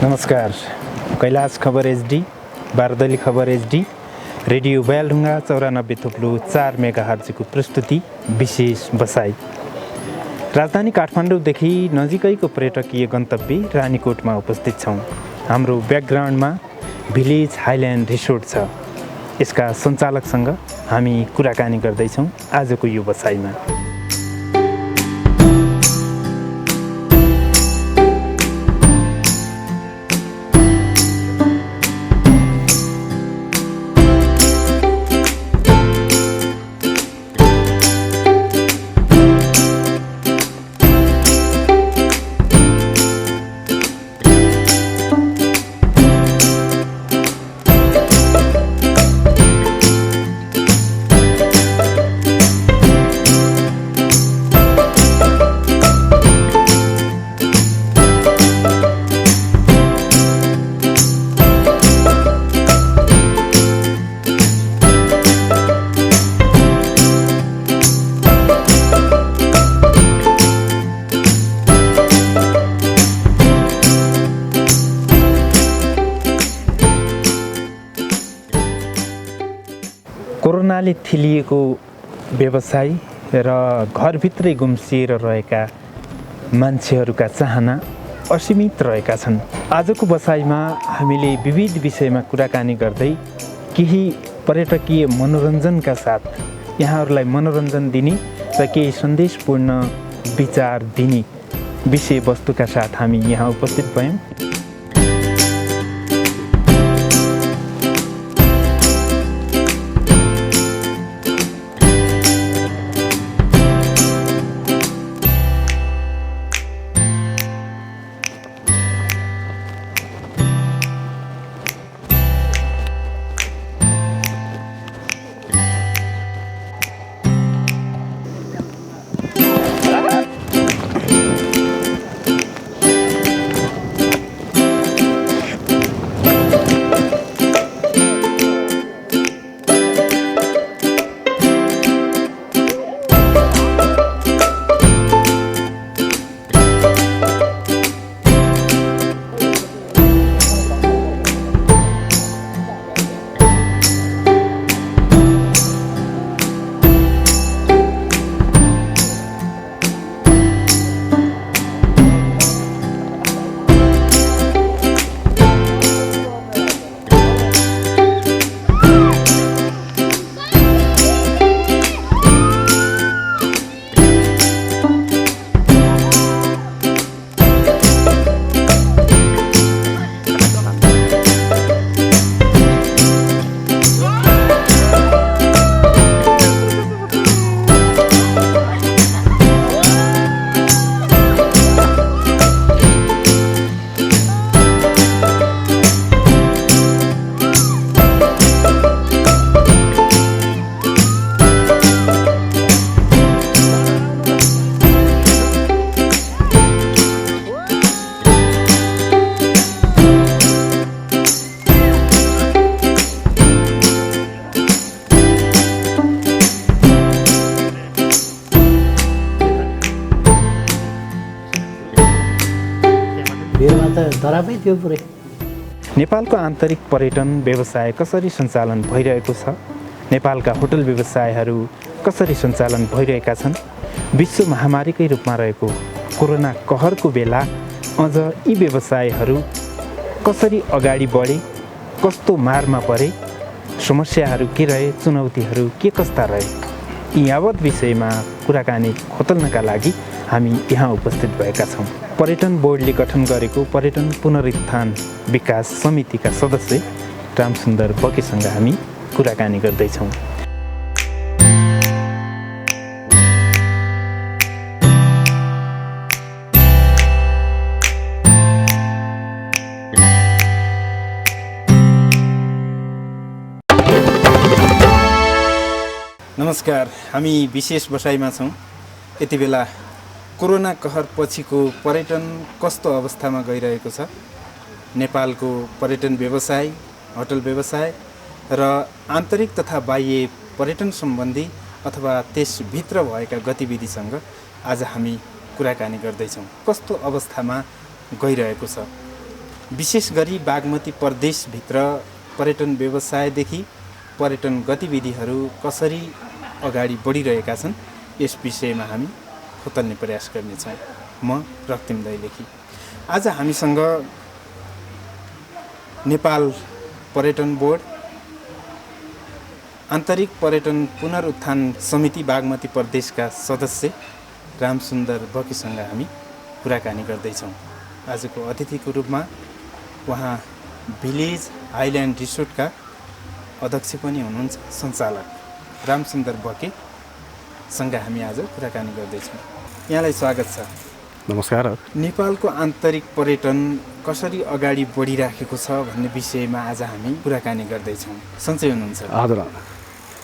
नमस्कार। कैलाश खबर एचडी, बारदली खबर एचडी, रेडियो बैलढुङ्गा 94.4 मेगाहर्जको प्रस्तुति विशेष बसाई। राजधानी काठमाडौँदेखि नजिकैको पर्यटकीय गन्तव्य रानीकोटमा उपस्थित छौँ। हाम्रो ब्याकग्राउन्डमा भिलेज हाइल्यान्ड रिसोर्ट छ। यसका सञ्चालकसँग हामी कुराकानी गर्दैछौँ आजको यो बसाइमा। कोरोनाले थिलिएको व्यवसाय र घरभित्रै गुम्सिएर रहेका मान्छेहरूका चाहना असीमित रहेका छन्। आजको बसाइमा हामीले विविध विषयमा कुराकानी गर्दै केही पर्यटकीय मनोरञ्जनका साथ यहाँहरूलाई मनोरञ्जन दिने र केही सन्देशपूर्ण विचार दिने विषयवस्तुका साथ हामी यहाँ उपस्थित भयौँ। नेपालको आन्तरिक पर्यटन व्यवसाय कसरी सञ्चालन भइरहेको छ? नेपालका होटल व्यवसायहरू कसरी सञ्चालन भइरहेका छन्? विश्व महामारीकै रूपमा रहेको कोरोना कहरको बेला अझ यी व्यवसायहरू कसरी अगाडि बढे, कस्तो मारमा परे, समस्याहरू के रहे, चुनौतीहरू के कस्ता रहे, यी यावत विषयमा कुराकानी खोतल्नका लागि हामी यहाँ उपस्थित भएका छौँ। पर्यटन बोर्डले गठन गरेको पर्यटन पुनरुत्थान विकास समितिका सदस्य रामसुन्दर बकेसँग हामी कुराकानी गर्दैछौँ। नमस्कार, हामी विशेष बसाइमा छौँ। यति बेला कोरोना कहर पछिको पर्यटन कस्तो अवस्थामा गइरहेको छ, नेपालको पर्यटन व्यवसाय, होटल व्यवसाय र आन्तरिक तथा बाह्य पर्यटन सम्बन्धी अथवा त्यसभित्र भएका गतिविधिसँग आज हामी कुराकानी गर्दैछौँ। कस्तो अवस्थामा गइरहेको छ विशेष गरी बागमती प्रदेशभित्र पर्यटन व्यवसायदेखि पर्यटन गतिविधिहरू कसरी अगाडि बढिरहेका छन् यस विषयमा हामी खोतल्ने प्रयास गर्नेछौँ। म रक्तिम दैलेखी। आज हामीसँग नेपाल पर्यटन बोर्ड, आन्तरिक पर्यटन पुनरुत्थान समिति बागमती प्रदेशका सदस्य रामसुन्दर बकीसँग हामी कुराकानी गर्दैछौँ। आजको अतिथिको रूपमा उहाँ भिलेज हाइल्यान्ड रिसोर्टका अध्यक्ष पनि हुनुहुन्छ, सञ्चालक रामसुन्दर बकेसँग हामी आज कुराकानी गर्दैछौँ। यहाँलाई स्वागत छ। नमस्कार। नेपालको आन्तरिक पर्यटन कसरी अगाडि बढिराखेको छ भन्ने विषयमा आज हामी कुराकानी गर्दैछौँ। सन्चै हुनुहुन्छ? हजुर।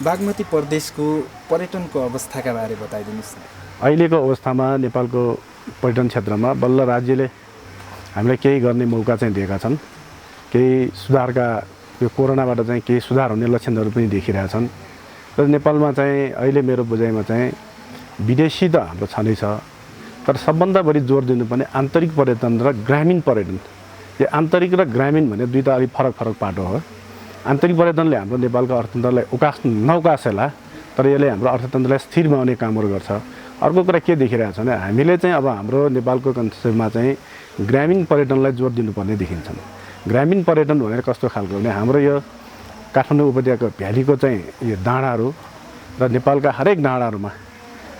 बागमती प्रदेशको पर्यटनको अवस्थाका बारे बताइदिनुहोस् न। अहिलेको अवस्थामा नेपालको पर्यटन क्षेत्रमा बल्ल राज्यले हामीलाई केही गर्ने मौका चाहिँ दिएका छन्। केही सुधारका, यो कोरोनाबाट चाहिँ केही सुधार हुने लक्षणहरू पनि देखिरहेछन् र नेपालमा चाहिँ अहिले मेरो बुझाइमा चाहिँ विदेशी त हाम्रो छँदै छ, तर सबभन्दा बढी जोड दिनुपर्ने आन्तरिक पर्यटन र ग्रामीण पर्यटन। यो आन्तरिक र ग्रामीण भने दुईवटा अलिक फरक फरक पाटो हो। आन्तरिक पर्यटनले हाम्रो नेपालको अर्थतन्त्रलाई नउकासेला, तर यसले हाम्रो अर्थतन्त्रलाई स्थिर बनाउने कामहरू गर्छ। अर्को कुरा के देखिरहेको छ भने हामीले चाहिँ अब हाम्रो नेपालको कन्सेप्टमा चाहिँ ग्रामीण पर्यटनलाई जोड दिनुपर्ने देखिन्छन्। ग्रामीण पर्यटन भनेर कस्तो खालको भने हाम्रो यो काठमाडौँ उपत्यकाको भ्यालीको चाहिँ यो डाँडाहरू र नेपालका हरेक डाँडाहरूमा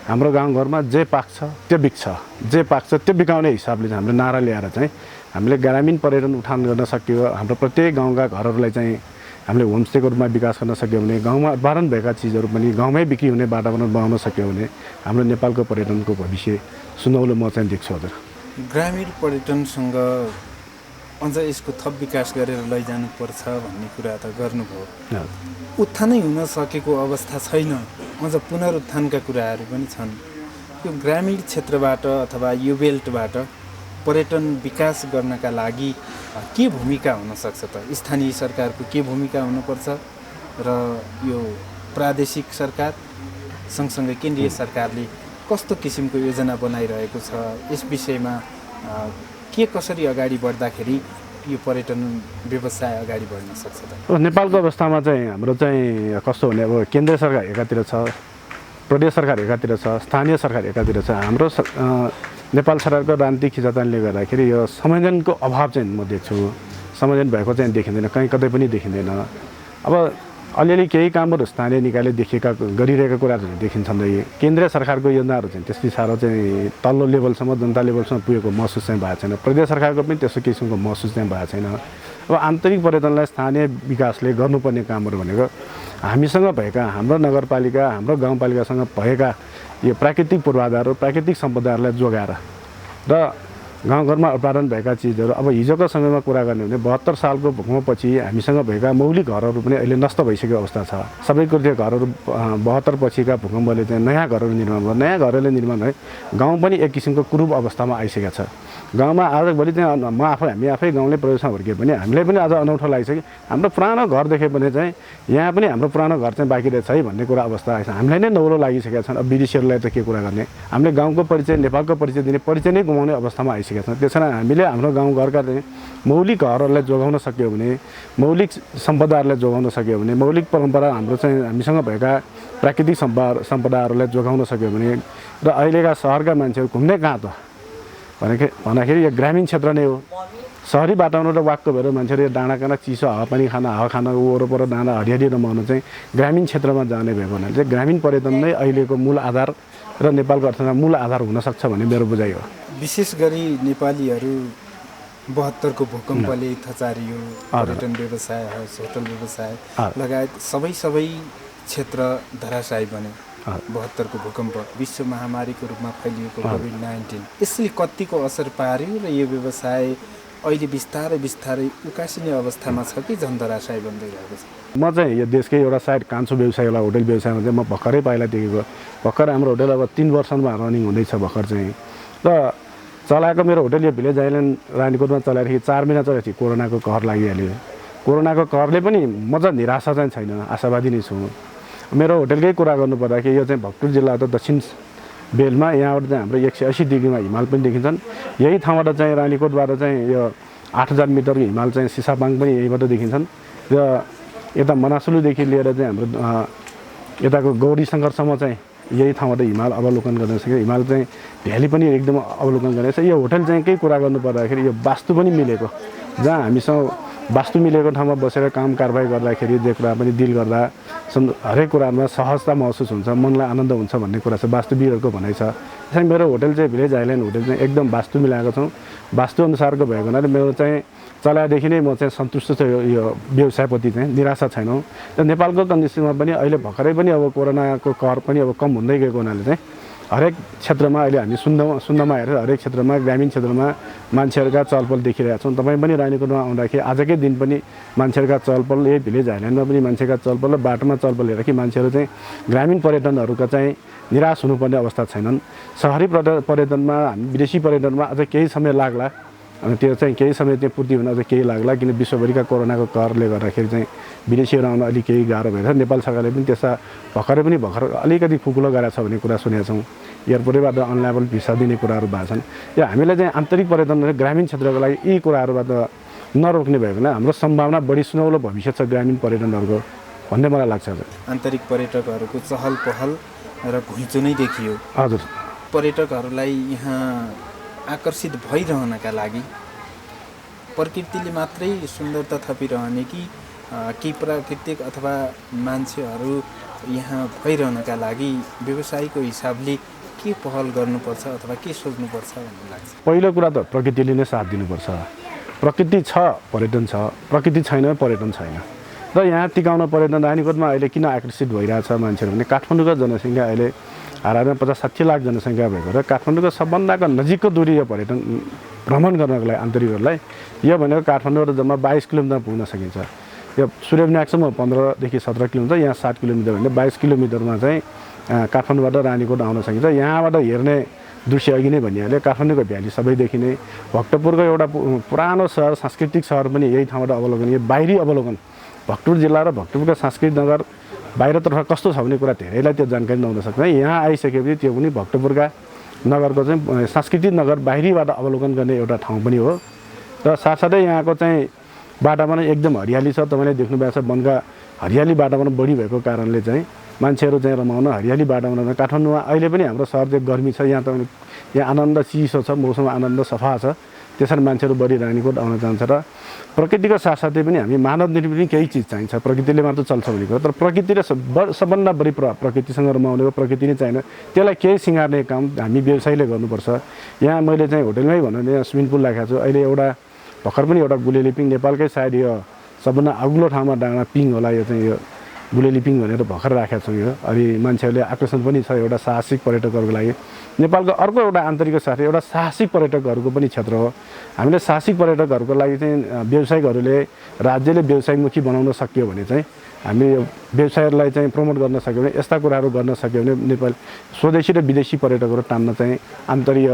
हाम्रो गाउँघरमा जे पाक्छ त्यो बिक्छ, जे पाक्छ त्यो बिकाउने हिसाबले चाहिँ हामीले नारा ल्याएर चाहिँ हामीले ग्रामीण पर्यटन उठान गर्न सक्यो। हाम्रो प्रत्येक गाउँका घरहरूलाई चाहिँ हामीले होमस्टेको रूपमा विकास गर्न सक्यो भने, गाउँमा उत्पादन भएका चिजहरू पनि गाउँमै बिक्री हुने वातावरण बनाउन सक्यो भने हाम्रो नेपालको पर्यटनको भविष्य सुनौलो म चाहिँ देख्छु। हजुर, ग्रामीण पर्यटनसँग अझ यसको थप विकास गरेर लैजानुपर्छ भन्ने कुरा त गर्नुभयो। उत्थानै हुन सकेको अवस्था छैन, अझ पुनरुत्थानका कुराहरू पनि छन्। यो ग्रामीण क्षेत्रबाट अथवा यो बेल्टबाट पर्यटन विकास गर्नका लागि के भूमिका हुनसक्छ त? स्थानीय सरकारको के भूमिका हुनुपर्छ र यो प्रादेशिक सरकार सँगसँगै केन्द्रीय सरकारले कस्तो किसिमको योजना बनाइरहेको छ, यस विषयमा के कसरी अगाडि बढ्दाखेरि यो पर्यटन व्यवसाय अगाडि बढ्न सक्छ त? नेपालको अवस्थामा चाहिँ हाम्रो चाहिँ कस्तो भने अब केन्द्रीय सरकार एकातिर छ, प्रदेश सरकार एकातिर छ, स्थानीय सरकार एकातिर छ। हाम्रो नेपाल सरकारको राजनीतिक खिचातानले गर्दाखेरि यो संयोजनको अभाव चाहिँ म देख्छु। संयोजन भएको चाहिँ देखिँदैन, कहीँ कतै पनि देखिँदैन। अब अलिअलि केही कामहरू स्थानीय निकायले गरिरहेका कुराहरू देखिन्छन्। केन्द्रीय सरकारको योजनाहरू चाहिँ त्यस्तै साह्रो चाहिँ तल्लो लेभलसम्म, जनता लेभलसम्म पुगेको महसुस चाहिँ भएको छैन। प्रदेश सरकारको पनि त्यस्तो किसिमको महसुस चाहिँ भएको छैन। अब आन्तरिक पर्यटनलाई स्थानीय विकासले गर्नुपर्ने कामहरू भनेको हामीसँग भएका, हाम्रो नगरपालिका, हाम्रो गाउँपालिकासँग भएका यो प्राकृतिक पूर्वाधारहरू, प्राकृतिक सम्पदाहरूलाई जोगाएर र गाउँघरमा उत्पादन भएका चिजहरू। अब हिजोको समयमा कुरा गर्ने भने 72 सालको भूकम्पपछि हामीसँग भएका मौलिक घरहरू पनि अहिले नष्ट भइसकेको अवस्था छ। सबैको त्यो घरहरू 72 पछिका भूकम्पले चाहिँ नयाँ घरहरू निर्माण भयो। नयाँ घरहरूले निर्माण भए गाउँ पनि एक किसिमको कुरूप अवस्थामा आइसकेको छ। गाउँमा आजभोलि चाहिँ हामी आफै गाउँले प्रदेशमा हुर्के पनि हामीलाई पनि आज अनौठो लाग्छ कि हाम्रो पुरानो घर देखे भने चाहिँ यहाँ पनि हाम्रो पुरानो घर चाहिँ बाँकी रहेछ है भन्ने कुरा अवस्था आएछ। हामीलाई नै नौलो लागिसकेका छन्। अब विदेशीहरूलाई त के कुरा गर्ने, हामीले गाउँको परिचय, नेपालको परिचय दिने, परिचय नै गुमाउने अवस्थामा आइसकेका छन्। त्यसैले हामीले हाम्रो गाउँघरका चाहिँ मौलिक घरहरूलाई जोगाउन सक्यो भने, मौलिक सम्पदाहरूलाई जोगाउन सक्यो भने, मौलिक परम्परा हाम्रो चाहिँ हामीसँग भएका प्राकृतिक सम्पदाहरूलाई जोगाउन सक्यो भने र अहिलेका सहरका मान्छेहरू घुम्ने कहाँ त भन्दाखेरि यो ग्रामीण क्षेत्र नै हो। सहरी वातावरण र वाक्क भएर मान्छेहरू यो डाँडा काँडा चिसो हावापानी खान, हावा खान, वरपर डाँडा हरियाली रमाउन चाहिँ ग्रामीण क्षेत्रमा जाने भएको हुनाले चाहिँ ग्रामीण पर्यटन नै अहिलेको मूल आधार र नेपालको अर्थतन्त्रमा मूल आधार हुनसक्छ भन्ने मेरो बुझाइ हो। विशेष गरी नेपालीहरू 72 को भूकम्पले थचारियो, पर्यटन व्यवसाय, होटल व्यवसाय लगायत सबै क्षेत्र धराशायी बने। 72 को भूकम्प विश्व महामारीको रूपमा फैलिएको कोभिड-19 यसले कतिको असर पार्यो र यो व्यवसाय अहिले बिस्तारै उकासिने अवस्थामा छ कि झन् धराशायी बन्दै गएको छ? म चाहिँ यो देशकै एउटा साइड कान्छो व्यवसायवाला होटल व्यवसायमा चाहिँ म भर्खरै पहिला देखेको। भर्खर हाम्रो होटल अब 3 वर्षमा रनिङ हुँदैछ भर्खर चाहिँ। र चलाएको मेरो होटल यो भिलेज आइल्यान्ड रानीकोटमा चलाएदेखि 4 महिना चलेको थियो, कोरोनाको कहर लागिहाल्यो। कोरोनाको कहरले पनि म चाहिँ निराशा चाहिँ छैन, आशावादी नै छु। मेरो होटलकै कुरा गर्नुपर्दाखेरि यो चाहिँ भक्तपुर जिल्लाको दक्षिण बेलमा, यहाँबाट चाहिँ हाम्रो 180 डिग्रीमा हिमाल पनि देखिन्छन्। यही ठाउँबाट चाहिँ रानीकोटबाट चाहिँ यो 8000 मिटरको हिमाल चाहिँ सिसापाङ पनि यहीँबाट देखिन्छन् र यता मनासुलुदेखि लिएर चाहिँ हाम्रो यताको गौरीशङ्करसम्म चाहिँ यही ठाउँबाट हिमाल अवलोकन गर्न सकिन्छ। हिमाल चाहिँ भ्याली पनि एकदम अवलोकन गर्ने छ। यो होटल चाहिँ केही कुरा गर्नु पर्दाखेरि यो वास्तु पनि मिलेको, जहाँ हामीसँग वास्तु मिलेको ठाउँमा बसेर काम कारबाही गर्दाखेरि जे कुरा पनि डिल गर्दा हरेक कुरामा सहजता महसुस हुन्छ, मनलाई आनन्द हुन्छ भन्ने कुरा छ, वास्तुविदहरूको भनाइ छ। त्यसैले मेरो होटल चाहिँ भिलेज आइल्यान्ड होटल चाहिँ एकदम वास्तु मिलाएको छौँ। वास्तुअनुसारको भएको हुनाले मेरो चाहिँ चलाएदेखि नै म चाहिँ सन्तुष्ट छु। यो व्यवसायप्रति चाहिँ निराशा छैनौँ। र नेपालको कन्डिसनमा पनि अहिले भर्खरै पनि अब कोरोनाको कहर पनि अब कम हुँदै गएको हुनाले चाहिँ हरेक क्षेत्रमा अहिले हामी सुन्नमा हेरेर हरेक क्षेत्रमा ग्रामीण क्षेत्रमा मान्छेहरूका चहलपहल देखिरहेका छौँ। तपाईँ पनि रानीकोटमा आउँदाखेरि आजकै दिन पनि मान्छेहरूका चहलपहल, यही भिलेज आइल्यान्डमा पनि मान्छेका चहलपहल र बाटोमा चहलपहल हेरेर कि मान्छेहरू चाहिँ ग्रामीण पर्यटनहरूका चाहिँ निराश हुनुपर्ने अवस्था छैनन्। शहरी पर्यटनमा विदेशी पर्यटनमा अझ केही समय लाग्ला, अनि त्यो चाहिँ केही समय चाहिँ पूर्ति हुन अझ केही लाग्ला, किन विश्वभरिका कोरोनाको कहरले गर्दाखेरि चाहिँ विदेशीहरू आउन अलिक केही गाह्रो भइरहेछ। नेपाल सरकारले पनि त्यसमा भर्खर अलिकति खुकुलो गरेको छ भन्ने कुरा सुनेका छौँ। एयरपोर्टबाट अनलाइबल भिसा दिने कुराहरू भएको छन्। यो हामीले चाहिँ आन्तरिक पर्यटन र ग्रामीण क्षेत्रको लागि यी कुराहरूबाट नरोक्ने भएको हुनाले हाम्रो सम्भावना बढी सुनौलो भविष्य छ ग्रामीण पर्यटनहरूको भन्ने मलाई लाग्छ। आन्तरिक पर्यटकहरूको चहल पहल र घुइँचो नै देखियो। हजुर, पर्यटकहरूलाई यहाँ आकर्षित भइरहनका लागि प्रकृतिले मात्रै सुन्दरता थपिरहने कि केही प्राकृतिक अथवा मान्छेहरू यहाँ भइरहनका लागि व्यवसायको हिसाबले के पहल गर्नुपर्छ अथवा के सोच्नुपर्छ भन्ने लाग्छ? पहिलो कुरा त प्रकृतिले नै साथ दिनुपर्छ। प्रकृति छ, पर्यटन छ, प्रकृति छैन पर्यटन छैन। र यहाँ टिकाउन पर्यटन रानीकोटमा अहिले किन आकर्षित भइरहेछ मान्छेहरू भने काठमाडौँको जनसङ्ख्या अहिले हाराहारी 50-60 लाख जनसङ्ख्या भएको र काठमाडौँको सबभन्दा नजिकको दूरी यो पर्यटन भ्रमण गर्नको लागि आन्तरिकहरूलाई यो भनेको काठमाडौँबाट जम्मा 22 किलोमिटर पुग्न सकिन्छ। यो सूर्यविनायकसम्म 15देखि 17 किलोमिटर, यहाँ 7 किलोमिटर भने 22 किलोमिटरमा चाहिँ काठमाडौँबाट रानीकोट आउन सकिन्छ। यहाँबाट हेर्ने दृश्य अघि नै भनिहाल्यो, काठमाडौँको भ्याली सबैदेखि नै भक्तपुरको एउटा पुरानो सहर, सांस्कृतिक सहर पनि यही ठाउँबाट अवलोकन, यो बाहिरी अवलोकन भक्तपुर जिल्ला र भक्तपुरको सांस्कृतिक नगर बाहिरतर्फ कस्तो छ भन्ने कुरा धेरैलाई त्यो जानकारी नहुन सक्छ। यहाँ आइसकेपछि त्यो पनि भक्तपुरका नगरको चाहिँ सांस्कृतिक नगर बाहिरीबाट अवलोकन गर्ने एउटा ठाउँ पनि हो। र साथसाथै यहाँको चाहिँ वातावरण एकदम हरियाली छ। तपाईँले देख्नुभएको छ वनका हरियाली वातावरण बढी भएको कारणले चाहिँ मान्छेहरू चाहिँ रमाउन हरियाली वातावरण। काठमाडौँमा अहिले पनि हाम्रो सहर चाहिँ गर्मी छ, यहाँ तपाईँले यहाँ आनन्द चिसो छ, मौसम आनन्द सफा छ, त्यसरी मान्छेहरू बढी रानीकोट आउन चाहन्छ। र प्रकृतिको साथसाथै पनि हामी मानव निर्मित पनि केही चिज चाहिन्छ, प्रकृतिले मात्र चल्छ भन्ने कुरा। तर प्रकृतिले सबभन्दा बढी प्रकृतिसँग रमाउने हो, प्रकृति नै चाहिएन, त्यसलाई केही सिँगार्ने काम हामी व्यवसायीले गर्नुपर्छ। यहाँ मैले चाहिँ होटलमै भन्नु भने स्विमिङ पुल राखेको छु। अहिले एउटा भर्खर पनि एउटा गुलेली पिङ, नेपालकै सायद यो सबभन्दा अग्लो ठाउँमा डाँडा पिङ होला, यो चाहिँ यो गुलेली पिङ भनेर भर्खर राखेको छौँ। यो अनि मान्छेहरूले आकर्षण पनि छ एउटा साहसिक पर्यटकहरूको लागि। नेपालको अर्को एउटा आन्तरिक साथै एउटा साहसिक पर्यटकहरूको पनि क्षेत्र हो। हामीले साहसिक पर्यटकहरूको लागि चाहिँ व्यवसायिकहरूले राज्यले व्यवसायमुखी बनाउन सक्यो भने चाहिँ हामी व्यवसायहरूलाई चाहिँ प्रमोट गर्न सक्यो भने, यस्ता कुराहरू गर्न सक्यो भने नेपाल स्वदेशी र विदेशी पर्यटकहरू तान्न चाहिँ आन्तरिक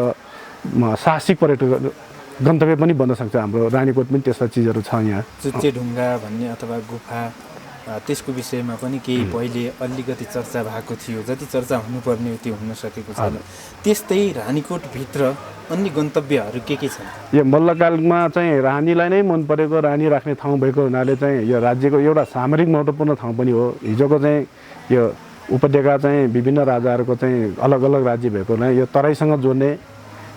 साहसिक पर्यटक गन्तव्य पनि बन्न सक्छ। हाम्रो रानीकोट पनि त्यस्ता चिजहरू छ। यहाँ चुच्चे ढुङ्गा भन्ने अथवा गुफा, त्यसको विषयमा पनि केही पहिले अलिकति चर्चा भएको थियो, जति चर्चा हुनुपर्ने त्यो हुन सकेको छैन। त्यस्तै रानीकोटभित्र अन्य गन्तव्यहरू के छन्? यो मल्लकालमा चाहिँ रानीलाई नै मन परेको, रानी राख्ने ठाउँ भएको हुनाले चाहिँ यो राज्यको एउटा सामरिक महत्त्वपूर्ण ठाउँ पनि हो। हिजोको चाहिँ यो उपत्यका चाहिँ विभिन्न राजाहरूको चाहिँ अलग अलग राज्य भएको हुनाले यो तराईसँग जोड्ने।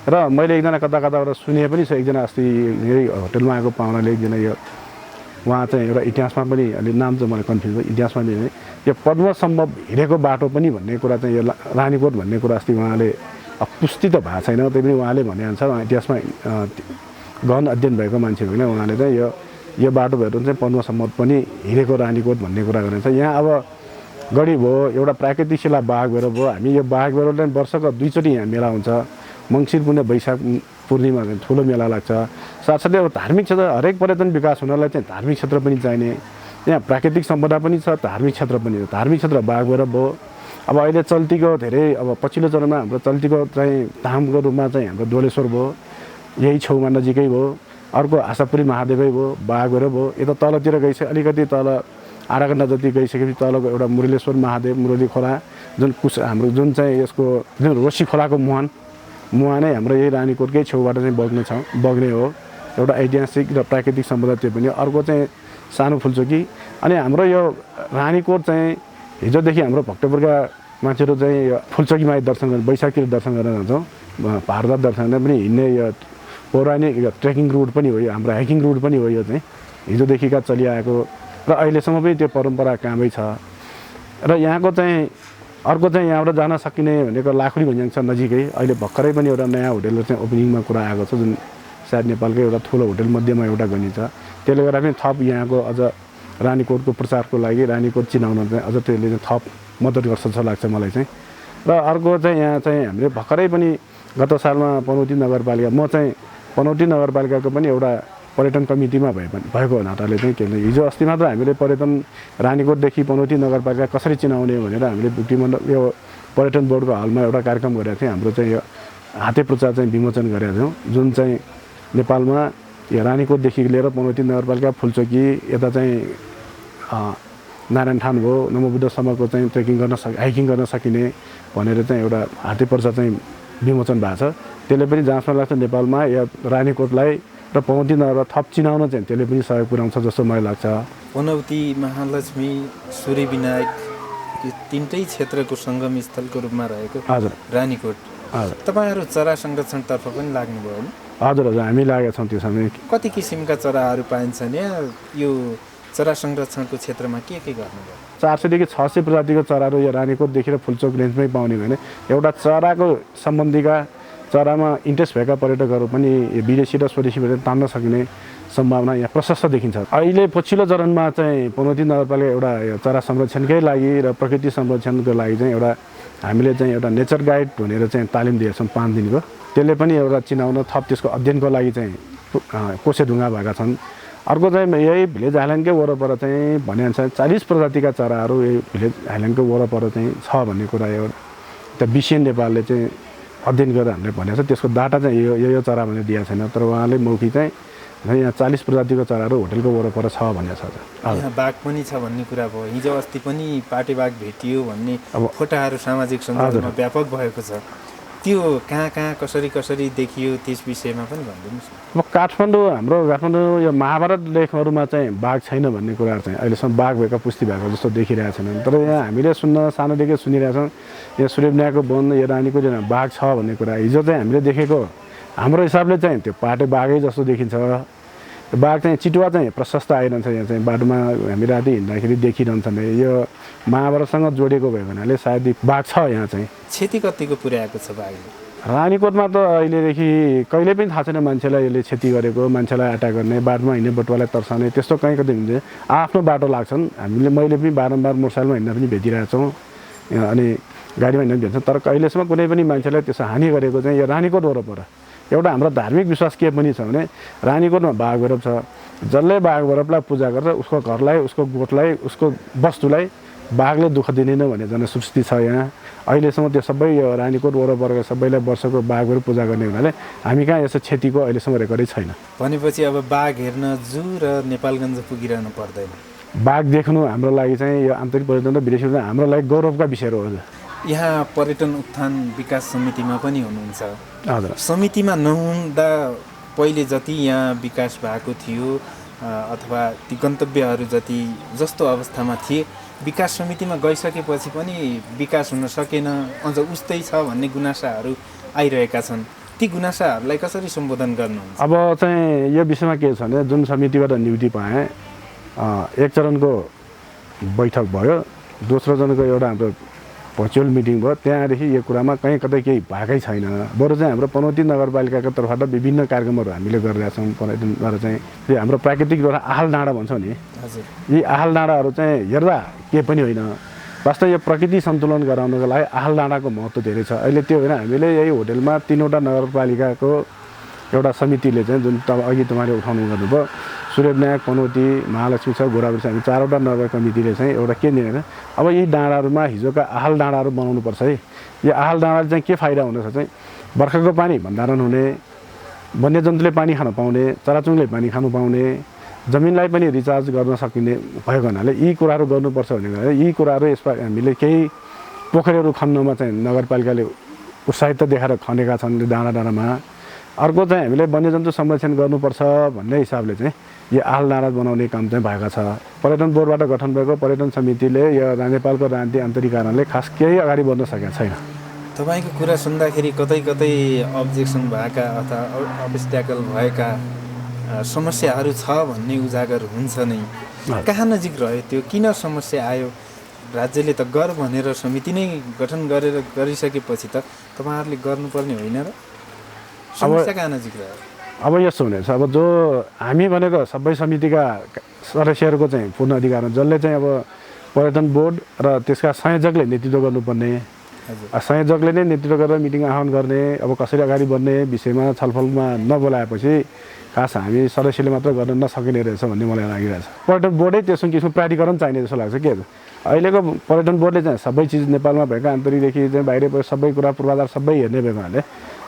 र मैले एकजना कताबाट सुने पनि छ, एकजना अस्ति यही होटलमा आएको पाहुनाले एकजना यो उहाँ चाहिँ एउटा इतिहासमा पनि अलि नाम चाहिँ मलाई कन्फ्युज भयो, इतिहासमा पनि यो पद्मसम्म हिँडेको बाटो पनि भन्ने कुरा चाहिँ यो रानीकोट भन्ने कुरा अस्ति उहाँले पुष्टि त भएको छैन, त्यही पनि उहाँले भनेअनुसार इतिहासमा गहन अध्ययन भएको मान्छे होइन, उहाँले चाहिँ यो बाटो भएर चाहिँ पद्मसम्म पनि हिँडेको रानीकोट भन्ने कुरा गरेको छ। यहाँ अब गढी भयो, एउटा प्राकृतिक शिला बाघ भएर भयो। हामी यो बाघ भएर चाहिँ वर्षको 2 चोटि यहाँ मेला हुन्छ, मङ्सिर पुण्य वैशाख पूर्णिमा ठुलो मेला लाग्छ। साथसाथै अब धार्मिक क्षेत्र, हरेक पर्यटन विकास हुनलाई चाहिँ धार्मिक क्षेत्र पनि चाहिने। यहाँ प्राकृतिक सम्पदा पनि छ, धार्मिक क्षेत्र पनि छ। धार्मिक क्षेत्र बागभैरव भयो। अब अहिले चल्तीको धेरै अब पछिल्लो चरणमा हाम्रो चल्तीको चाहिँ धामको रूपमा चाहिँ हाम्रो डोलेश्वर भयो, यही छेउमा नजिकै भयो। अर्को आशापुरी महादेवै भयो, बागभैरव भयो। यता तलतिर गइसक्यो, अलिकति तल आधा घन्टा जति गइसकेपछि तलको एउटा मुरलीश्वर महादेव, मुरली खोला, जुन हाम्रो जुन चाहिँ यसको जुन रोसी खोलाको मुहान नै हाम्रो यही रानीकोटकै छेउबाट चाहिँ बग्ने हो। एउटा ऐतिहासिक र प्राकृतिक सम्पदा त्यो पनि। अर्को चाहिँ सानो फुल्चोकी। अनि हाम्रो यो रानीकोट चाहिँ हिजोदेखि हाम्रो भक्तपुरका मान्छेहरू चाहिँ यो फुल्चोकीमा दर्शन गर्न वैशाखीले दर्शन गर्न जान्छौँ। भारत दर्शन गर्न पनि हिँड्ने यो पौराणिक ट्रेकिङ रुट पनि हो, यो हाम्रो हाइकिङ रुट पनि हो। यो चाहिँ हिजोदेखिका चलिआएको र अहिलेसम्म पनि त्यो परम्परा कामै छ। र यहाँको चाहिँ अर्को चाहिँ यहाँबाट जान सकिने भनेको लाखुरी भन्ज्याङ छ नजिकै। अहिले भर्खरै पनि एउटा नयाँ होटल चाहिँ ओपनिङमा कुरा आएको छ, जुन सायद नेपालकै एउटा ठुलो होटल मध्येमा एउटा गनिन्छ। त्यसले गर्दा पनि थप यहाँको अझ रानीकोटको प्रचारको लागि, रानीकोट चिनाउन चाहिँ अझ त्यसले चाहिँ थप मद्दत गर्छ जस्तो लाग्छ मलाई चाहिँ। र अर्को चाहिँ यहाँ चाहिँ हामीले भर्खरै पनि गत सालमा पनौती नगरपालिका, म चाहिँ पनौती नगरपालिकाको पनि एउटा पर्यटन कमिटीमा भएको नाताले चाहिँ के भन्छ, हिजो अस्ति मात्र हामीले पर्यटन रानीकोटदेखि पनौती नगरपालिका कसरी चिनाउने भनेर हामीले बुट्टीमण्डल यो पर्यटन बोर्डको हलमा एउटा कार्यक्रम गरेका थियौँ। हाम्रो चाहिँ यो हाते प्रचार चाहिँ विमोचन गरेका थियौँ, जुन चाहिँ नेपालमा यो रानीकोटदेखि लिएर पनौती नगरपालिका, फुल्चोकी, यता चाहिँ नारायण ठान भयो, नमोबुद्धसम्मको चाहिँ ट्रेकिङ गर्न हाइकिङ गर्न सकिने भनेर चाहिँ एउटा हाते प्रचार चाहिँ विमोचन भएको छ। त्यसले पनि जहाँसम्म लाग्छ नेपालमा यो रानीकोटलाई र पनौती नगरलाई थप चिनाउन चाहिँ त्यसले पनि सहयोग पुर्याउँछ जस्तो मलाई लाग्छ। पनौती, महालक्ष्मी, सूर्यविनायक यो तिनटै क्षेत्रको सङ्गम स्थलको रूपमा रहेको हजुर रानीकोट, हजुर तपाईँहरू चरा संरक्षणतर्फ पनि लाग्नुभयो होइन? हजुर हजुर हामी लागेका छौँ त्यो समय। कति किसिमका चराहरू पाइन्छन् यहाँ? यो चरा संरक्षणको क्षेत्रमा के गर्नुभयो? 400 देखि 600 प्रजातिको चराहरू यो रानीकोटदेखि र फुल्चोक रेन्जमै पाउने भने एउटा चराको सम्बन्धीका चरामा इन्ट्रेस्ट भएका पर्यटकहरू पनि विदेशी र स्वदेशीबाट तान्न सकिने सम्भावना यहाँ प्रशस्त देखिन्छ। अहिले पछिल्लो चरणमा चाहिँ पनौती नगरपालिका एउटा चरा संरक्षणकै लागि र प्रकृति संरक्षणको लागि चाहिँ एउटा हामीले चाहिँ एउटा नेचर गाइड भनेर चाहिँ तालिम दिएका छौँ 5 दिनको। त्यसले पनि एउटा चिनाउन थप त्यसको अध्ययनको लागि चाहिँ कोसेढुङ्गा भएका छन्। अर्को चाहिँ यही भिलेज आइल्यान्डकै वरपर चाहिँ भनेअनुसार 40 प्रजातिका चराहरू यही भिलेज आइल्यान्डको वरपर चाहिँ छ भन्ने कुरा एउटा त्यो बिसिएन नेपालले चाहिँ अध्ययन गरेर हामीले भनेको छ। त्यसको डाटा चाहिँ यो चरा भनेर दिएको छैन, तर उहाँले मौखिक चाहिँ यहाँ 40 प्रजातिको चराहरू होटलको वरपर छ भन्ने छ। यहाँ बाघ पनि छ भन्ने कुरा भयो। हिजो अस्ति पनि पाटे बाघ भेटियो भन्ने फोटाहरू सामाजिक सञ्जालमा व्यापक भएको छ। त्यो कहाँ कसरी देखियो त्यस विषयमा पनि भनिदिनुहोस् न। अब हाम्रो काठमाडौँ यो महाभारत लेखहरूमा चाहिँ बाघ छैन भन्ने कुराहरू चाहिँ अहिलेसम्म बाघ भएका पुष्टि भएको जस्तो देखिरहेको छैन। तर यहाँ हामीले सानोदेखि सुनिरहेछौँ यहाँ सूर्यविनायकको वन, यो रानीको बाघ छ भन्ने कुरा हिजो चाहिँ हामीले देखेको हाम्रो हिसाबले चाहिँ त्यो पाटे बाघै जस्तो देखिन्छ। बाघ चाहिँ चितुवा चाहिँ प्रशस्त आइरहन्छ यहाँ चाहिँ बाटोमा हामी राति हिँड्दाखेरि देखिरहन्छ नै। यो महाभारतसँग जोडिएको भएको हुनाले सायद बाघ छ यहाँ चाहिँ। क्षति कतिको पुर्याएको छ बाघले? रानीकोटमा त अहिलेदेखि कहिले पनि थाहा छैन मान्छेलाई यसले क्षति गरेको, मान्छेलाई अट्याक गर्ने, बाटोमा हिँड्ने बटुवालाई तर्साउने त्यस्तो कहीँ कतै हुन्छ। आफ्नो बाटो लाग्छन्। मैले पनि बारम्बार मोटरसाइकलमा हिँड्दा पनि भेटिरहेको छौँ अनि गाडीमा हिँड्दा पनि भेट्छौँ। तर कहिलेसम्म कुनै पनि मान्छेलाई त्यसो हानि गरेको चाहिँ यो रानीकोट वरपर एउटा हाम्रो धार्मिक विश्वास के पनि छ भने रानीकोटमा बाघ भैरव छ। जसले बाघ भैरवलाई पूजा गर्छ उसको घरलाई, उसको गोठलाई, उसको वस्तुलाई बाघले दुःख दिँदैन भन्ने जनसुस्ती छ यहाँ। अहिलेसम्म त्यो सबै यो रानीकोट वरपरका सबैलाई वर्षको बाघ भैरव पूजा गर्ने हुनाले हामी कहाँ यसो क्षतिको अहिलेसम्म रेकर्डै छैन। भनेपछि अब बाघ हेर्न जू र नेपालगञ्ज पुगिरहनु पर्दैन? बाघ देख्नु हाम्रो लागि चाहिँ यो आन्तरिक पर्यटन र विदेशी पर्यटन हाम्रो लागि गौरवका विषयहरू हो। यहाँ पर्यटन उत्थान विकास समितिमा पनि हुनुहुन्छ। हजुर। समितिमा नहुँदा पहिले जति यहाँ विकास भएको थियो अथवा ती गन्तव्यहरू जस्तो अवस्थामा थिए, विकास समितिमा गइसकेपछि पनि विकास हुन सकेन, अझ उस्तै छ भन्ने गुनासाहरू आइरहेका छन्। ती गुनासाहरूलाई कसरी सम्बोधन गर्नुहुन्छ? अब चाहिँ यो विषयमा के छ भने जुन समितिबाट नियुक्ति पाएँ, एक चरणको बैठक भयो, दोस्रो चरणको एउटा हाम्रो भर्चुअल मिटिङ भयो। त्यहाँदेखि यो कुरामा कहीँ कतै केही भएकै छैन। बरु चाहिँ हाम्रो पनौती नगरपालिकाको तर्फबाट विभिन्न कार्यक्रमहरू हामीले गरिरहेछौँ। पर्यटनबाट चाहिँ यो हाम्रो प्राकृतिक एउटा आहल डाँडा भन्छौँ नि, हजुर, यी आहल डाँडाहरू चाहिँ हेर्दा के पनि होइन। वास्तव यो प्रकृति सन्तुलन गराउनको लागि आहल डाँडाको महत्त्व धेरै छ। अहिले त्यो होइन, हामीले यही होटलमा 3वटा नगरपालिकाको एउटा समितिले चाहिँ जुन अघि तपाईँले उठाउनु गर्नुभयो, सूर्यविनायक, पनौती, महालक्ष्मी छ, गोराबरी छ, हामी 4वटा नगर कमिटीले चाहिँ एउटा के निर्णय, अब यी डाँडाहरूमा हिजोका आहल डाँडाहरू बनाउनुपर्छ है। यो आहल डाँडाले चाहिँ के फाइदा हुँदछ चाहिँ बर्खाको पानी भण्डारण हुने, वन्यजन्तुले पानी खान पाउने, चराचुरुङ्गीले पानी खानु पाउने, जमिनलाई पनि रिचार्ज गर्न सकिने भएको हुनाले यी कुराहरू गर्नुपर्छ भने यी कुराहरू यसमा हामीले केही पोखरीहरू खन्नमा चाहिँ नगरपालिकाले उत्साहित देखाएर खनेका छन् डाँडा डाँडामा। अर्को चाहिँ हामीले वन्यजन्तु संरक्षण गर्नुपर्छ भन्ने हिसाबले चाहिँ यो आहाल नारा बनाउने काम चाहिँ भएको छ। पर्यटन बोर्डबाट गठन भएको पर्यटन समितिले यो नेपालको राजनीति आन्तरिक कारणले खास केही अगाडि बढ्न सकेको छैन। तपाईँको कुरा सुन्दाखेरि कतै कतै अब्जेक्सन भएका अथवा अब्स्ट्याकल भएका समस्याहरू छ भन्ने उजागर हुन्छ नै। कहाँ नजिक रह्यो त्यो? किन समस्या आयो? राज्यले त गर भनेर समिति नै गठन गरिसकेपछि त तपाईँहरूले गर्नुपर्ने होइन र? समस्या कहाँ नजिक रह्यो? अब यस्तो हुनेछ, अब जो हामी भनेको सबै समितिका सदस्यहरूको चाहिँ पूर्ण अधिकार हो, जसले चाहिँ अब पर्यटन बोर्ड र त्यसका संयोजकले नेतृत्व गर्नुपर्ने, संयोजकले नै नेतृत्व गरेर मिटिङ आह्वान गर्ने, अब कसरी अगाडि बढ्ने विषयमा छलफलमा नबोलाएपछि खास हामी सदस्यले मात्र गर्न नसकिने रहेछ भन्ने मलाई लागिरहेछ। पर्यटन बोर्डै त्यसो किसिमको प्राधिकरण चाहिने जस्तो लाग्छ। के अहिलेको पर्यटन बोर्डले चाहिँ सबै चिज नेपालमा भएका आन्तरिकदेखि चाहिँ बाहिर सबै कुरा पूर्वाधार सबै हेर्ने भएको हुनाले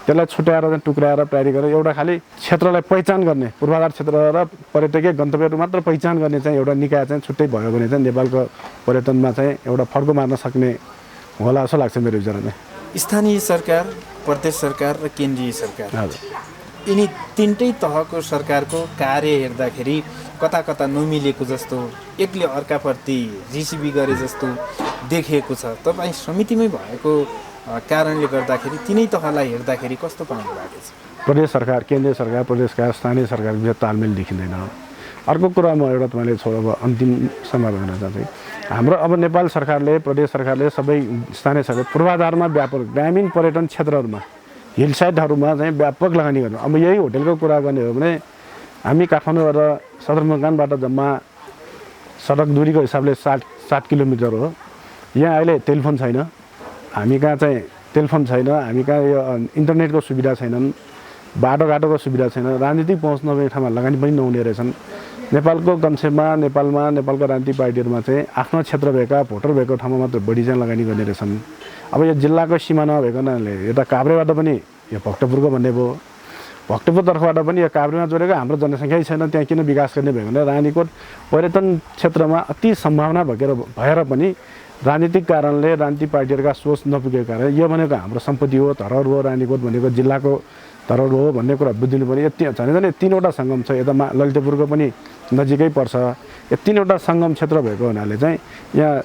त्यसलाई छुट्याएर चाहिँ टुक्राएर प्राधिकरण एउटा खालि क्षेत्रलाई पहिचान गर्ने, पूर्वाधार क्षेत्र र पर्यटकीय गन्तव्यहरू मात्र पहिचान गर्ने चाहिँ एउटा निकाय चाहिँ छुट्टै भयो भने चाहिँ नेपालको पर्यटनमा चाहिँ एउटा फड्को मार्न सक्ने होला जस्तो लाग्छ मेरो विचारमा। स्थानीय सरकार, प्रदेश सरकार र केन्द्रीय सरकार, यिनी तिनटै तहको सरकारको कार्य हेर्दाखेरि कता कता नमिलेको जस्तो, एकले अर्काप्रति जिसिबी गरे जस्तो देखिएको छ। तपाईँ समितिमै भएको कारणले गर्दाखेरि तिनै तहलाई हेर्दाखेरि कस्तो पाउनु भएको छ? प्रदेश सरकार, केन्द्रीय सरकार, प्रदेशका स्थानीय सरकार बिच तालमेल देखिँदैन। अर्को कुरा म एउटा तपाईँले अब अन्तिम समय भन्न चाहन्छु। हाम्रो अब नेपाल सरकारले, प्रदेश सरकारले सबै स्थानीय सरकार पूर्वाधारमा व्यापक ग्रामीण पर्यटन क्षेत्रहरूमा, हिल साइडहरूमा चाहिँ व्यापक लगानी गर्नु। अब यही होटलको कुरा गर्ने हो भने हामी काठमाडौँबाट सदरमुकामबाट जम्मा सडक दूरीको हिसाबले 7 किलोमिटर हो। यहाँ अहिले टेलिफोन छैन, हामी कहाँ चाहिँ टेलिफोन छैन, हामी कहाँ यो इन्टरनेटको सुविधा छैनन्, बाटोघाटोको सुविधा छैन, राजनीतिक पहुँच नभएको ठाउँमा लगानी पनि नहुने रहेछन्। नेपालको कन्सेप्टमा नेपालको राजनीतिक पार्टीहरूमा चाहिँ आफ्नो क्षेत्र भएका, भोटर भएको ठाउँमा मात्र बढी चाहिँ लगानी गर्ने रहेछन्। अब यो जिल्लाको सिमाना भएको हुनाले यता काभ्रेबाट पनि यो भक्तपुरको भन्ने भयो, भक्तपुर तर्फबाट पनि यो काभ्रेमा जोडेको हाम्रो जनसङ्ख्यै छैन, त्यहाँ किन विकास गर्ने भयो भने रानीकोट पर्यटन क्षेत्रमा अति सम्भावना भएर पनि राजनीतिक कारणले राजनीतिक पार्टीहरूका सोच नपुगेको कारण यो भनेको हाम्रो सम्पत्ति हो, धरोहर हो, रानीकोट भनेको जिल्लाको धरोहर हो भन्ने कुरा बुझिदिनु पर्यो। यति झन् 3वटा सङ्गम छ, यता ललितपुरको पनि नजिकै पर्छ। यो 3वटा सङ्गम क्षेत्र भएको हुनाले चाहिँ यहाँ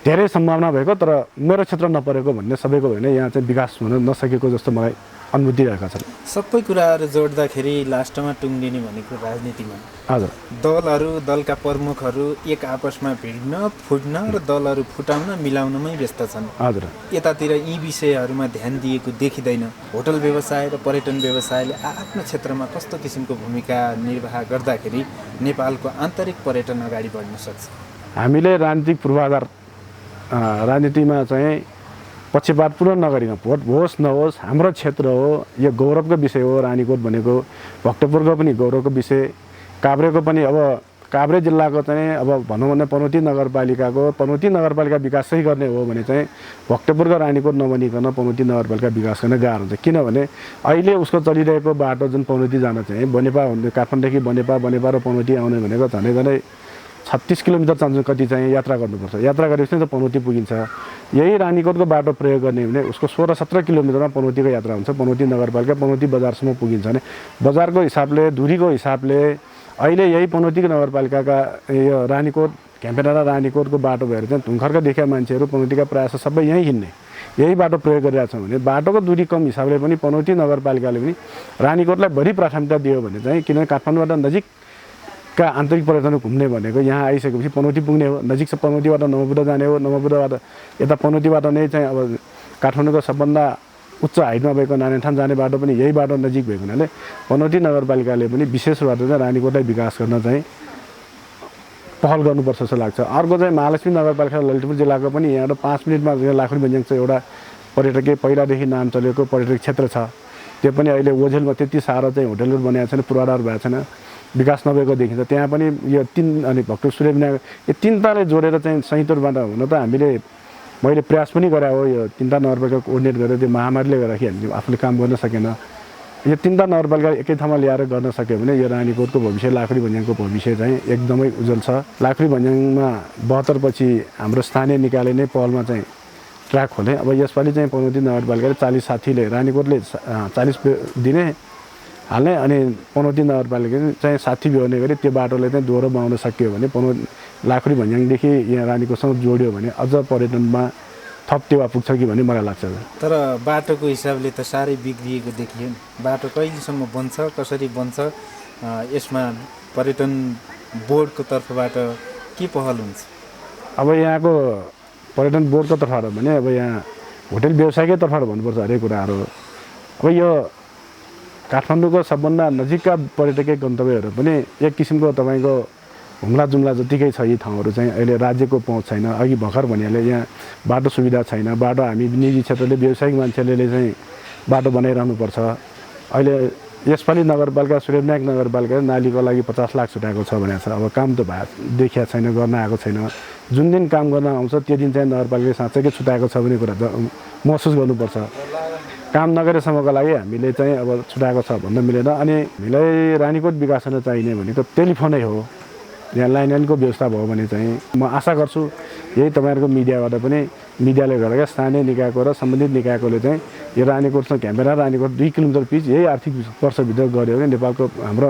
धेरै सम्भावना भएको तर मेरो क्षेत्र नपरेको भन्ने सबैको होइन, यहाँ चाहिँ विकास हुन नसकेको जस्तो मलाई अनुभूति रहेका छन्। सबै कुराहरू जोड्दाखेरि लास्टमा टुङ्गिने भनेको राजनीतिमा। हजुर, दलहरू, दलका प्रमुखहरू एक आपसमा भिड्न, फुट्न र दलहरू फुटाउन, मिलाउनमै व्यस्त छन्। हजुर, यतातिर यी विषयहरूमा ध्यान दिएको देखिँदैन। होटल व्यवसाय र पर्यटन व्यवसायले आफ्नो क्षेत्रमा कस्तो किसिमको भूमिका निर्वाह गर्दाखेरि नेपालको आन्तरिक पर्यटन अगाडि बढ्न सक्छ? हामीले राजनीतिक पूर्वाधार राजनीतिमा चाहिँ पक्षपात पूर्ण नगरिकन भोट होस् नहोस् हाम्रो क्षेत्र हो, यो गौरवको विषय हो। रानीकोट भनेको भक्तपुरको पनि गौरवको विषय, काभ्रेको पनि। अब काभ्रे जिल्लाको चाहिँ अब भनौँ भने पनौती नगरपालिका विकासै गर्ने हो भने चाहिँ भक्तपुरको रानीकोट नबनिकन पनौती नगरपालिका विकास गर्न गाह्रो हुन्छ। किनभने अहिले उसको चलिरहेको बाटो जुन पनौती जान चाहिँ बनेपा, काठमाडौँदेखि बनेपा र पनौती आउने भनेको झन्डै 36 किलोमिटर कति चाहिँ यात्रा गर्नुपर्छ। यात्रा गरेपछि त पनौती पुगिन्छ। यही रानीकोटको बाटो प्रयोग गर्ने भने उसको 16-17 किलोमिटरमा पनौतीको यात्रा हुन्छ। पनौती नगरपालिका पनौती बजारसम्म पुगिन्छ भने बजारको हिसाबले, दूरीको हिसाबले अहिले यही पनौती नगरपालिकाका यो रानीकोट, क्याम्पेनारा रानीकोटको बाटो भएर चाहिँ धुङखर्का देखेका मान्छेहरू पनौतीका प्रायः सबै यहीँ हिँड्ने, यही बाटो प्रयोग गरिरहेको छ भने बाटोको दूरी कम हिसाबले पनि पनौती नगरपालिकाले पनि रानीकोटलाई बढी प्राथमिकता दियो भने चाहिँ, किनभने काठमाडौँबाट नजिकका आन्तरिक पर्यटन घुम्ने भनेको यहाँ आइसकेपछि पनौती पुग्ने हो, नजिक छ पनौतीबाट नवबुद्ध जाने हो, नवबुद्धबाट यता पनौतीबाट नै चाहिँ अब काठमाडौँको सबभन्दा उच्च हाइटमा भएको नारायणथान जाने बाटो पनि यही बाटो नजिक भएको हुनाले पनौती नगरपालिकाले पनि विशेष रूपमा चाहिँ रानीकोटलाई विकास गर्न चाहिँ पहल गर्नुपर्छ जस्तो लाग्छ। अर्को चाहिँ महालक्ष्मी नगरपालिका ललितपुर जिल्लाको पनि यहाँबाट 5 मिनटमा लाखुरी भन्ज्याङ चाहिँ एउटा पर्यटकीय पहिलादेखि नाम चलेको पर्यटक क्षेत्र छ। त्यो पनि अहिले ओझेलमा त्यति साह्रो चाहिँ होटलहरू बनाएको छैन, पूर्वाधार भएको छैन, विकास नभएको देखिन्छ। त्यहाँ पनि यो 3 अनि भक्तपुर सूर्यविनायक यो 3टाले जोडेर चाहिँ संयुक्त रूपमा हुन त मैले प्रयास पनि गरे हो। यो 3टा नगरपालिका कोअर्डिनेट गरेर त्यो महामारीले गर्दाखेरि हामीले आफूले काम गर्न सकेन। यो 3टा नगरपालिका एकै ठाउँमा ल्याएर गर्न सक्यो भने यो रानीकोटको भविष्य, लाखुरी भन्ज्याङको भविष्य चाहिँ एकदमै उज्जवल छ। लाखुरी भन्ज्याङमा 72 पछि हाम्रो स्थानीय निकायले नै पहलमा चाहिँ ट्र्याक खोलेँ। अब यसपालि चाहिँ पनौती नगरपालिकाले 40 साथीले रानीकोटले 40 दिने हाल्ने अनि पनौती नगरपालिकाले चाहिँ 60 बेहोर्ने गरी त्यो बाटोले चाहिँ दोहोरो बनाउन सकियो भने लाखुरी भन्ज्याङदेखि यहाँ रानीकोटसँग जोड्यो भने अझ पर्यटनमा थप टेवा पुग्छ कि भन्ने मलाई लाग्छ। तर बाटोको हिसाबले त साह्रै बिग्रिएको देखियो नि। बाटो कहिलेसम्म बन्छ, कसरी बन्छ, यसमा पर्यटन बोर्डको तर्फबाट के पहल हुन्छ? अब यहाँको पर्यटन बोर्डको तर्फबाट भने अब यहाँ होटल व्यवसायकै तर्फबाट भन्नुपर्छ हरेक कुराहरू। अब यो काठमाडौँको सबभन्दा नजिकका पर्यटकीय गन्तव्यहरू पनि एक किसिमको तपाईँको हुम्ला जुम्ला जतिकै छ। यी ठाउँहरू चाहिँ अहिले राज्यको पहुँच छैन। अघि भर्खर भनिहालेँ, यहाँ बाटो सुविधा छैन। बाटो हामी निजी क्षेत्रले व्यावसायिक मान्छेले चाहिँ बाटो बनाइरहनुपर्छ। अहिले यसपालि नगरपालिका सूर्यविनायक नगरपालिकाले नालीको लागि 50 लाख छुटाएको छ भनेको छ। अब काम त देखिया छैन, गर्न आएको छैन। जुन दिन काम गर्न आउँछ त्यो दिन चाहिँ नगरपालिकाले साँच्चैकै छुटाएको छ भन्ने कुरा महसुस गर्नुपर्छ। काम नगरेसम्मको लागि हामीले चाहिँ अब छुटाएको छ भन्न मिलेन। अनि हामीलाई रानीकोट विकास हुन चाहिने भनेको टेलिफोनै हो। यहाँ लाइनको व्यवस्था भयो भने चाहिँ म आशा गर्छु यही तपाईँहरूको मिडियाबाट पनि, मिडियाले गर्दा स्थानीय निकायको र सम्बन्धित निकायकोले चाहिँ यो रानीकोटसँग क्यामेरा रानीकोट 2 किलोमिटर पिच यही आर्थिक वर्षभित्र गऱ्यो भने नेपालको हाम्रो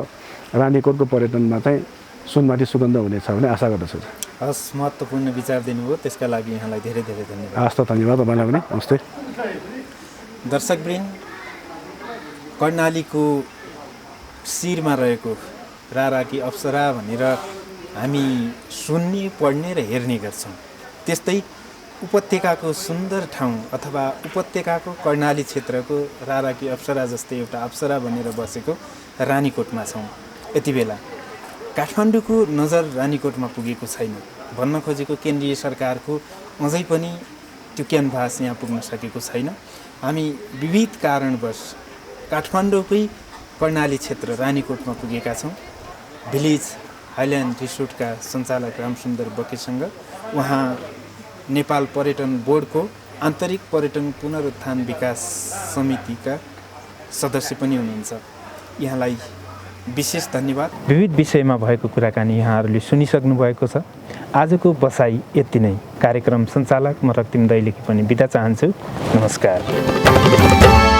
रानीकोटको पर्यटनमा चाहिँ सुनमाथि सुगन्ध हुनेछ भन्ने आशा गर्दछु। हस्, महत्त्वपूर्ण विचार दिनुभयो, त्यसका लागि यहाँलाई धेरै धेरै धन्यवाद। हस् त, धन्यवाद तपाईँलाई पनि। नमस्ते। दर्शकवृन्द, कर्णालीको शिरमा रहेको राराकी अप्सरा भनेर हामी सुन्ने, पढ्ने र हेर्ने गर्छौँ। त्यस्तै उपत्यकाको सुन्दर ठाउँ अथवा उपत्यकाको कर्णाली क्षेत्रको राराकी अप्सरा जस्तै एउटा अप्सरा बनेर बसेको रानीकोटमा छौँ। यति बेला काठमाडौँको नजर रानीकोटमा पुगेको छैन। भन्न खोजेको केन्द्रीय सरकारको अझै पनि त्यो क्यानभास यहाँ पुग्न सकेको छैन। हामी विविध कारणवश काठमाडौँकै कर्णाली क्षेत्र रानीकोटमा पुगेका छौँ। भिलेज हाइल्यान्ड रिसोर्टका सञ्चालक रामसुन्दर बकेसँग उहाँ नेपाल पर्यटन बोर्डको आन्तरिक पर्यटन पुनरुत्थान विकास समितिका सदस्य पनि हुनुहुन्छ। यहाँलाई विशेष धन्यवाद। विविध विषयमा भएको कुराकानी यहाँहरूले सुनिसक्नु भएको छ। आजको बसाइ यति नै। कार्यक्रम सञ्चालक म रक्तिम दैलेखी पनि बिदा चाहन्छु। नमस्कार।